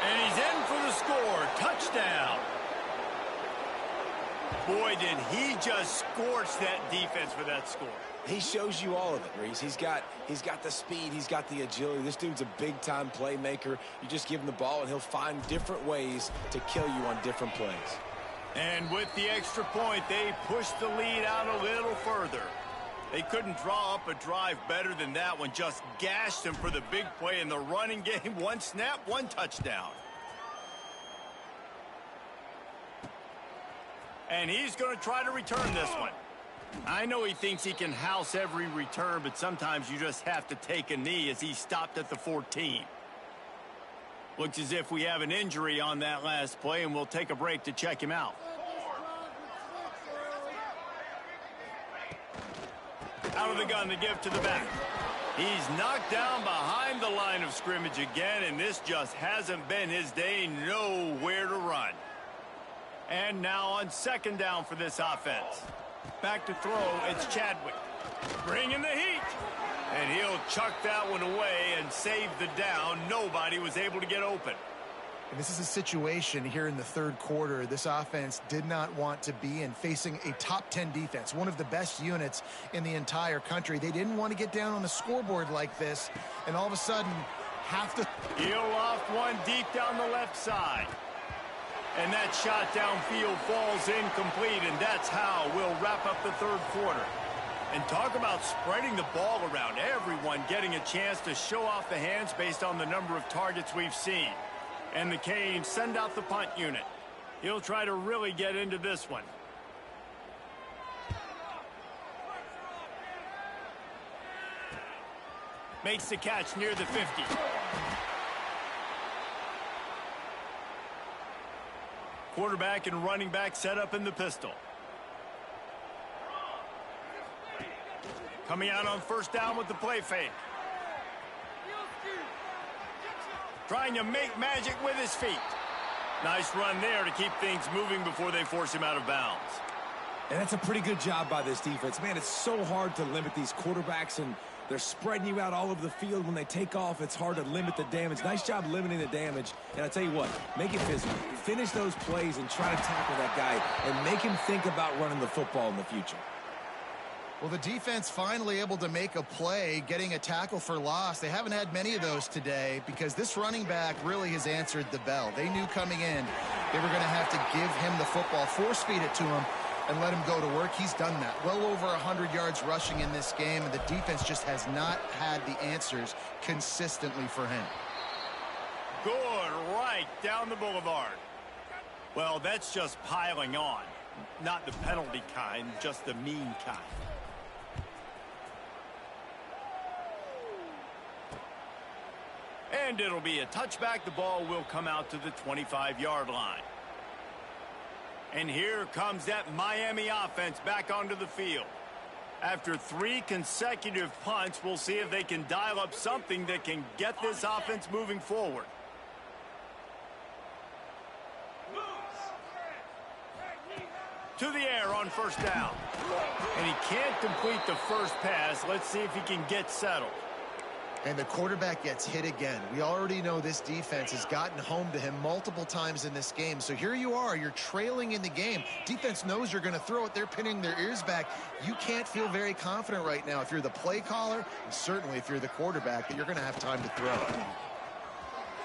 And he's in for the score. Touchdown. Boy, did he just scorch that defense for that score. He shows you all of it, Reese. He's got the speed. He's got the agility. This dude's a big-time playmaker. You just give him the ball, and he'll find different ways to kill you on different plays. And with the extra point, they push the lead out a little further. They couldn't draw up a drive better than that one. Just gashed him for the big play in the running game. 1 snap, 1 touchdown. And he's going to try to return this one. I know he thinks he can house every return, but sometimes you just have to take a knee as he stopped at the 14. Looks as if we have an injury on that last play, and we'll take a break to check him out. Out of the gun to give to the back. He's knocked down behind the line of scrimmage again, and this just hasn't been his day. Nowhere to run. And now on 2nd down for this offense. Back to throw, it's Chadwick. Bringing the heat. And he'll chuck that one away and save the down. Nobody was able to get open. And this is a situation here in the 3rd quarter this offense did not want to be in, facing a top 10 defense, one of the best units in the entire country. They didn't want to get down on the scoreboard like this, and all of a sudden have to... He'll loft one deep down the left side. And that shot downfield falls incomplete, and that's how we'll wrap up the third quarter. And talk about spreading the ball around, everyone getting a chance to show off the hands based on the number of targets we've seen. And the Canes send out the punt unit. He'll try to really get into this one. Makes the catch near the 50. Quarterback and running back set up in the pistol. Coming out on first down with the play fake. Trying to make magic with his feet. Nice run there to keep things moving before they force him out of bounds. And that's a pretty good job by this defense. Man, it's so hard to limit these quarterbacks, and they're spreading you out all over the field. When they take off, it's hard to limit the damage. Nice job limiting the damage. And I tell you what, make it physical. Finish those plays and try to tackle that guy and make him think about running the football in the future. Well, the defense finally able to make a play, getting a tackle for loss. They haven't had many of those today because this running back really has answered the bell. They knew coming in they were going to have to give him the football, force feed it to him, and let him go to work. He's done that. Well over 100 yards rushing in this game, and the defense just has not had the answers consistently for him. Good, right down the boulevard. Well, that's just piling on. Not the penalty kind, just the mean kind. And it'll be a touchback. The ball will come out to the 25-yard line. And here comes that Miami offense back onto the field. After 3 consecutive punts, we'll see if they can dial up something that can get this offense moving forward. To the air on first down. And he can't complete the first pass. Let's see if he can get settled. And the quarterback gets hit again. We already know this defense has gotten home to him multiple times in this game. So here you are, you're trailing in the game. Defense knows you're going to throw it. They're pinning their ears back. You can't feel very confident right now if you're the play caller, and certainly if you're the quarterback, that you're going to have time to throw.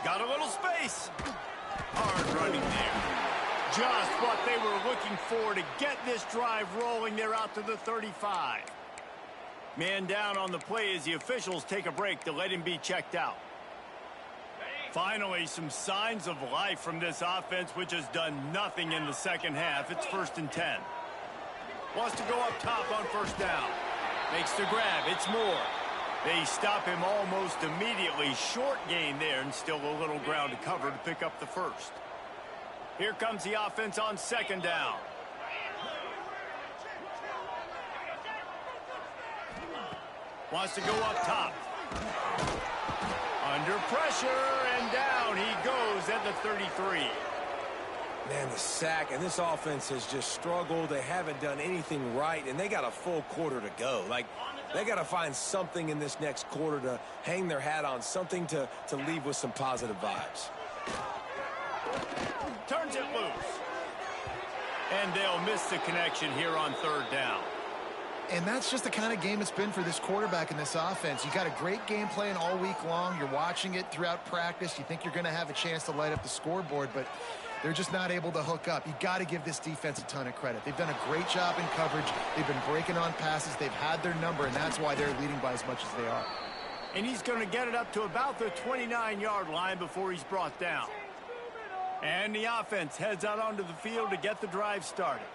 Got a little space. Hard running there. Just what they were looking for to get this drive rolling. They're out to the 35. Man down on the play as the officials take a break to let him be checked out. Finally, some signs of life from this offense, which has done nothing in the second half. It's 1st and 10. Wants to go up top on first down. Makes the grab. It's Moore. They stop him almost immediately. Short gain there, and still a little ground to cover to pick up the first. Here comes the offense on second down. Wants to go up top. Under pressure, and down he goes at the 33. Man, the sack, and this offense has just struggled. They haven't done anything right, and they got a full quarter to go. Like, they got to find something in this next quarter to hang their hat on, something to leave with some positive vibes. Turns it loose. And they'll miss the connection here on third down. And that's just the kind of game it's been for this quarterback in this offense. You got a great game plan all week long. You're watching it throughout practice. You think you're going to have a chance to light up the scoreboard, but they're just not able to hook up. You got to give this defense a ton of credit. They've done a great job in coverage. They've been breaking on passes. They've had their number, and that's why they're leading by as much as they are. And he's going to get it up to about the 29-yard line before he's brought down. And the offense heads out onto the field to get the drive started.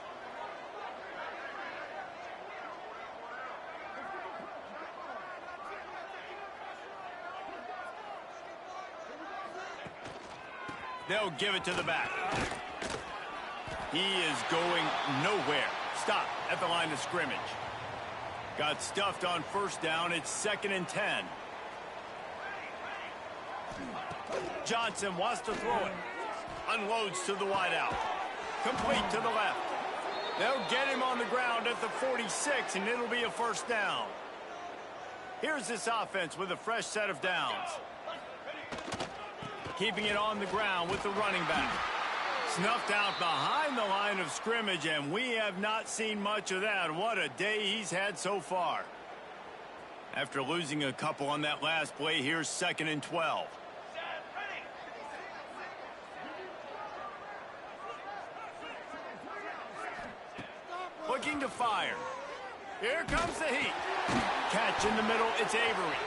They'll give it to the back. He is going nowhere. Stop at the line of scrimmage. Got stuffed on first down. It's 2nd and 10. Johnson wants to throw it. Unloads to the wideout. Complete to the left. They'll get him on the ground at the 46, and it'll be a first down. Here's this offense with a fresh set of downs. Keeping it on the ground with the running back. Snuffed out behind the line of scrimmage, and we have not seen much of that. What a day he's had so far. After losing a couple on that last play, here's 2nd and 12. looking to fire. Here comes the heat. Catch in the middle, it's Avery.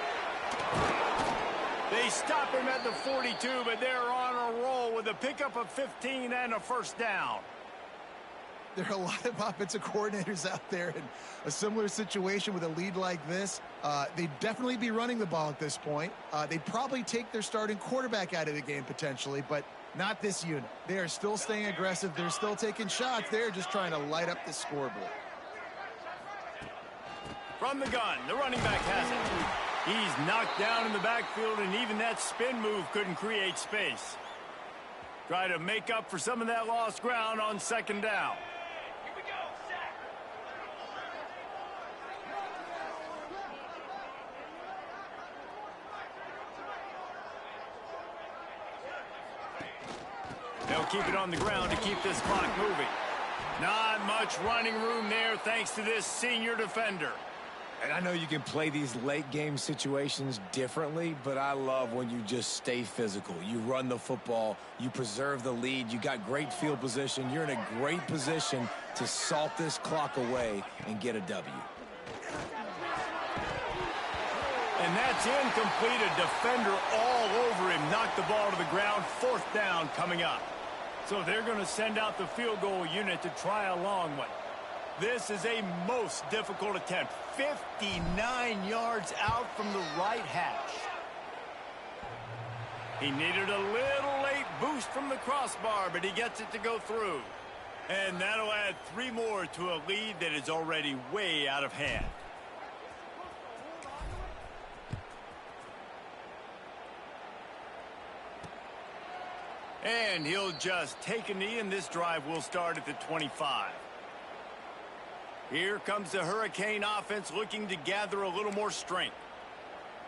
They stop him at the 42, but they're on a roll with a pickup of 15 and a first down. There are a lot of offensive coordinators out there in a similar situation with a lead like this. They'd definitely be running the ball at this point. They'd probably take their starting quarterback out of the game potentially, but not this unit. They are still staying aggressive. They're still taking shots. They're just trying to light up the scoreboard. From the gun, the running back has it. He's knocked down in the backfield, and even that spin move couldn't create space. Try to make up for some of that lost ground on second down. They'll keep it on the ground to keep this clock moving. Not much running room there thanks to this senior defender. And I know you can play these late game situations differently, but I love when you just stay physical. You run the football, you preserve the lead, you got great field position. You're in a great position to salt this clock away and get a W. And that's incomplete. A defender all over him. Knocked the ball to the ground. Fourth down coming up. So they're going to send out the field goal unit to try a long one. This is a most difficult attempt. 59 yards out from the right hash. He needed a little late boost from the crossbar, but he gets it to go through. And that'll add 3 more to a lead that is already way out of hand. And he'll just take a knee, and this drive will start at the 25. Here comes the Hurricane offense looking to gather a little more strength.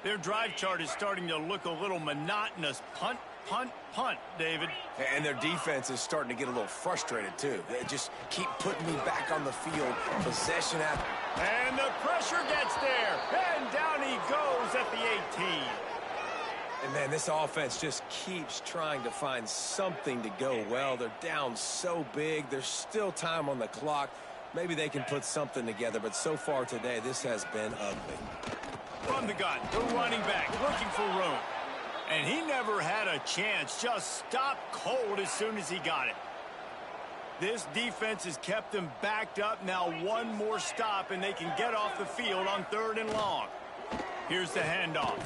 Their drive chart is starting to look a little monotonous. Punt, punt, punt, David. And their defense is starting to get a little frustrated, too. They just keep putting me back on the field. Possession after. And the pressure gets there. And down he goes at the 18. And, man, this offense just keeps trying to find something to go well. They're down so big. There's still time on the clock. Maybe they can put something together, but so far today, this has been ugly. From the gun, the running back looking for room. And he never had a chance. Just stopped cold as soon as he got it. This defense has kept them backed up. Now one more stop, and they can get off the field on 3rd and long. Here's the handoff.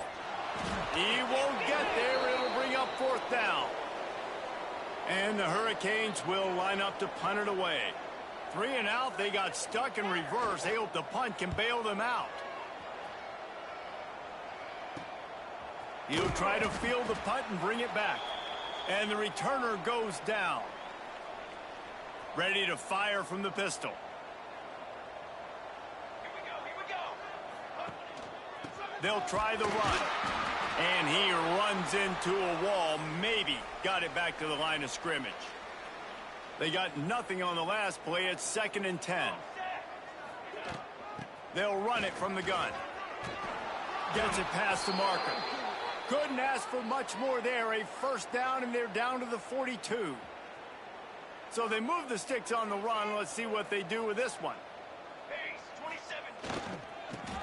He won't get there. It'll bring up 4th down. And the Hurricanes will line up to punt it away. 3 and out. They got stuck in reverse. They hope the punt can bail them out. He'll try to field the punt and bring it back. And the returner goes down. Ready to fire from the pistol. Here we go. They'll try the run. And he runs into a wall. Maybe got it back to the line of scrimmage. They got nothing on the last play. It's 2nd and 10. They'll run it from the gun. Gets it past the marker. Couldn't ask for much more there. A 1st down, and they're down to the 42. So they move the sticks on the run. Let's see what they do with this one.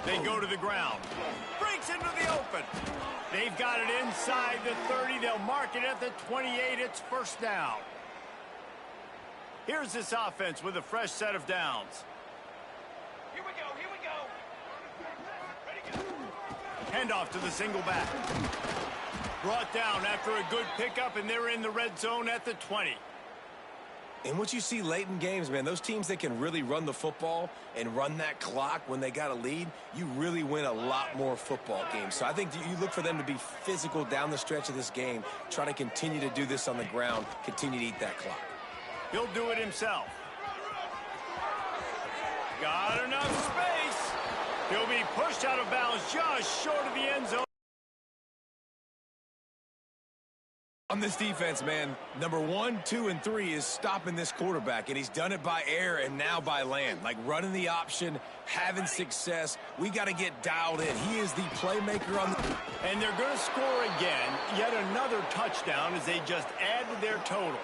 They go to the ground. Breaks into the open. They've got it inside the 30. They'll mark it at the 28. It's 1st down. Here's this offense with a fresh set of downs. Here we go. Ready, go. Handoff to the single back. Brought down after a good pickup, and they're in the red zone at the 20. And what you see late in games, man, those teams that can really run the football and run that clock when they got a lead, you really win a lot more football games. So I think you look for them to be physical down the stretch of this game, try to continue to do this on the ground, continue to eat that clock. He'll do it himself. Got enough space. He'll be pushed out of bounds just short of the end zone. On this defense, man, number 1, 2, and 3 is stopping this quarterback, and he's done it by air and now by land. Like running the option, having success. We got to get dialed in. He is the playmaker on the... And they're going to score again. Yet another touchdown as they just add to their total.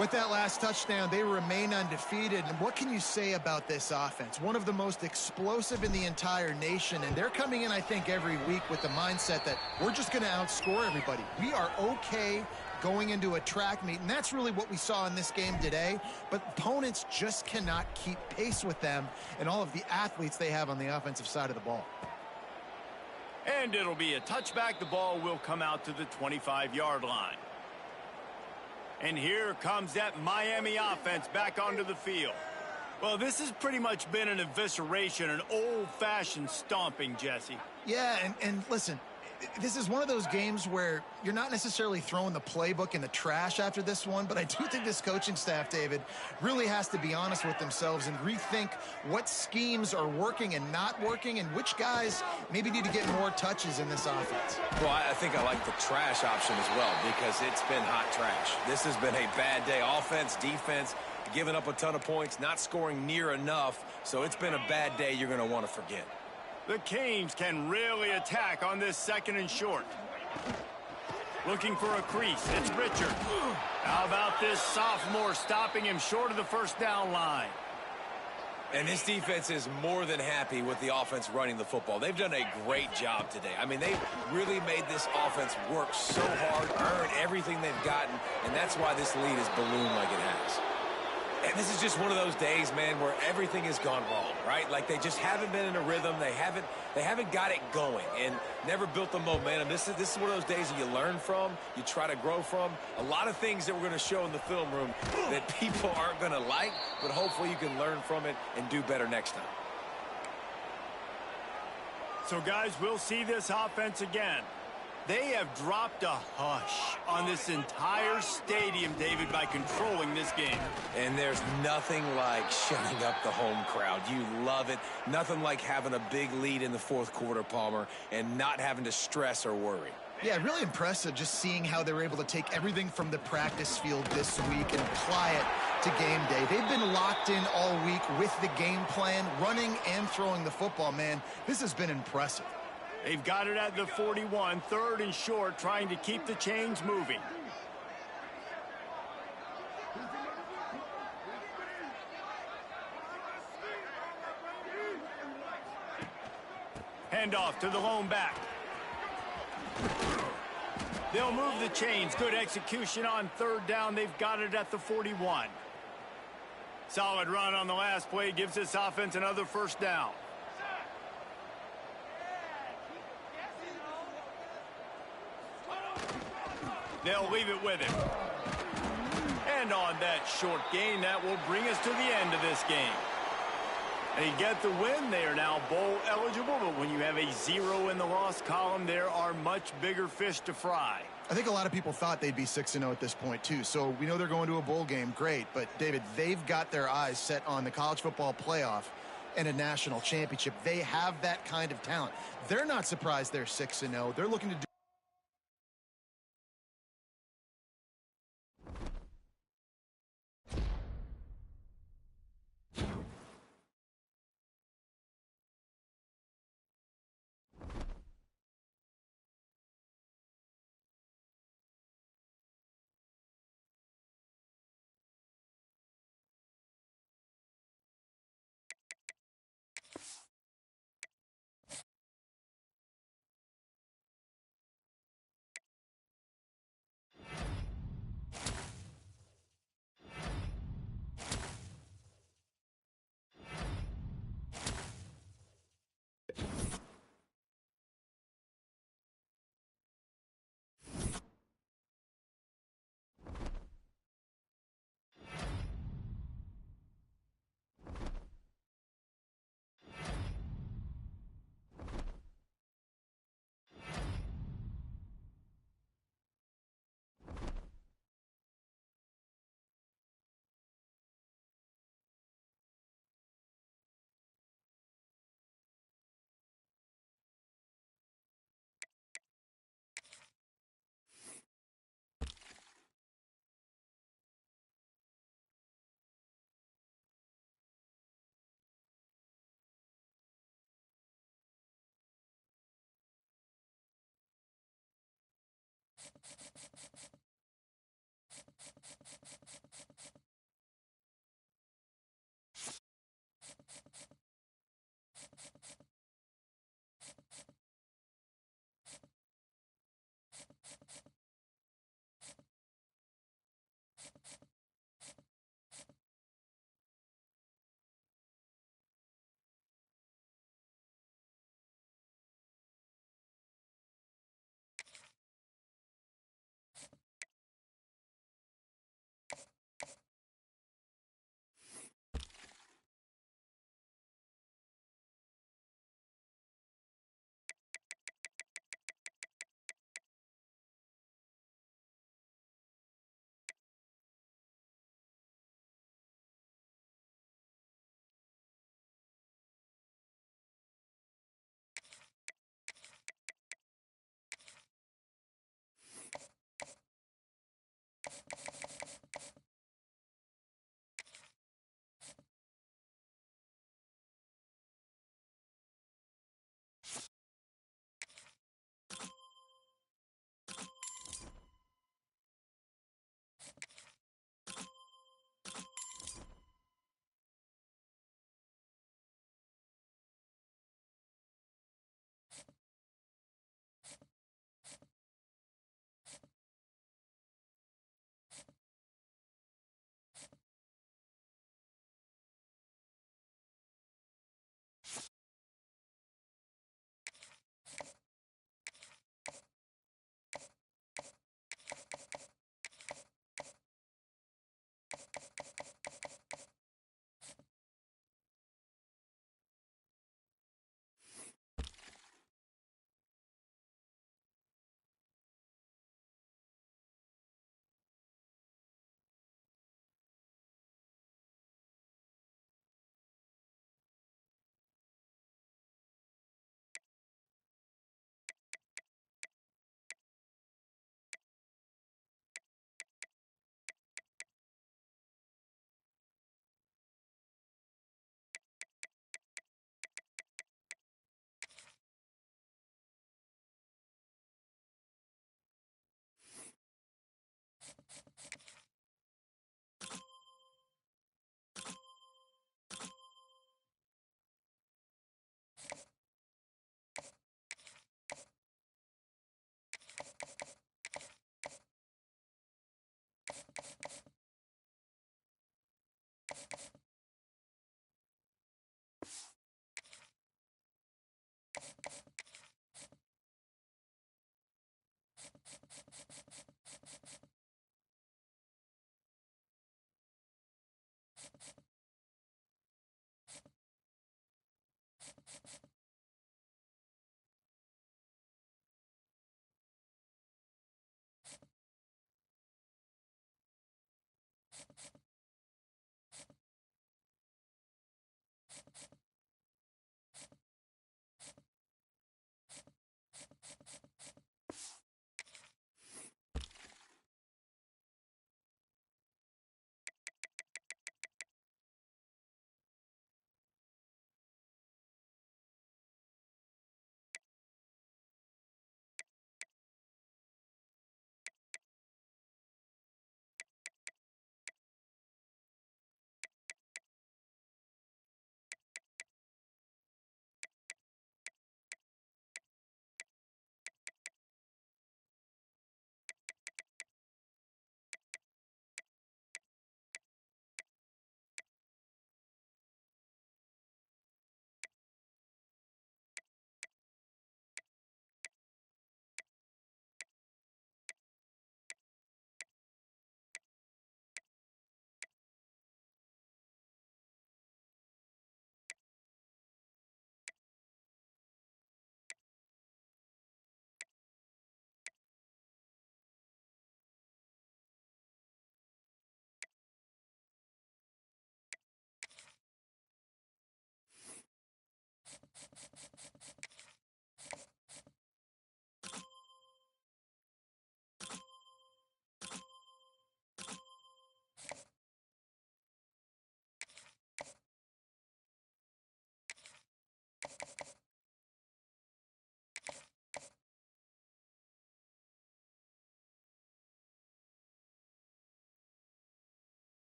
With that last touchdown, they remain undefeated. And what can you say about this offense? One of the most explosive in the entire nation. And they're coming in, I think, every week with the mindset that we're just going to outscore everybody. We are okay going into a track meet. And that's really what we saw in this game today. But opponents just cannot keep pace with them and all of the athletes they have on the offensive side of the ball. And it'll be a touchback. The ball will come out to the 25-yard line. And here comes that Miami offense back onto the field. Well, this has pretty much been an evisceration, an old-fashioned stomping, Jesse. Yeah, and listen, this is one of those games where you're not necessarily throwing the playbook in the trash after this one, but I do think this coaching staff, David, really has to be honest with themselves and rethink what schemes are working and not working and which guys maybe need to get more touches in this offense. Well, I think I like the trash option as well because it's been hot trash. This has been a bad day. Offense, defense, giving up a ton of points, not scoring near enough, so it's been a bad day you're going to want to forget. The Canes can really attack on this 2nd and short. Looking for a crease. It's Richard. How about this sophomore stopping him short of the first down line? And this defense is more than happy with the offense running the football. They've done a great job today. I mean, they've really made this offense work so hard, earn everything they've gotten, and that's why this lead has ballooned like it has. And this is just one of those days, man, where everything has gone wrong, right? Like they just haven't been in a rhythm. They haven't got it going and never built the momentum. This is one of those days that you learn from, you try to grow from. A lot of things that we're going to show in the film room that people aren't going to like, but hopefully you can learn from it and do better next time. So, guys, we'll see this offense again. They have dropped a hush on this entire stadium, David, by controlling this game. And there's nothing like shutting up the home crowd. You love it. Nothing like having a big lead in the 4th quarter, Palmer, and not having to stress or worry. Yeah, really impressive just seeing how they were able to take everything from the practice field this week and apply it to game day. They've been locked in all week with the game plan, running and throwing the football, man. This has been impressive. They've got it at the 41, 3rd and short, trying to keep the chains moving. Handoff to the lone back. They'll move the chains. Good execution on 3rd down. They've got it at the 41. Solid run on the last play gives this offense another 1st down. They'll leave it with him. And on that short gain, that will bring us to the end of this game. They get the win. They are now bowl eligible, but when you have a 0 in the loss column, there are much bigger fish to fry. I think a lot of people thought they'd be 6-0 at this point, too. So we know they're going to a bowl game. Great. But, David, they've got their eyes set on the college football playoff and a national championship. They have that kind of talent. They're not surprised they're 6-0. They're looking to do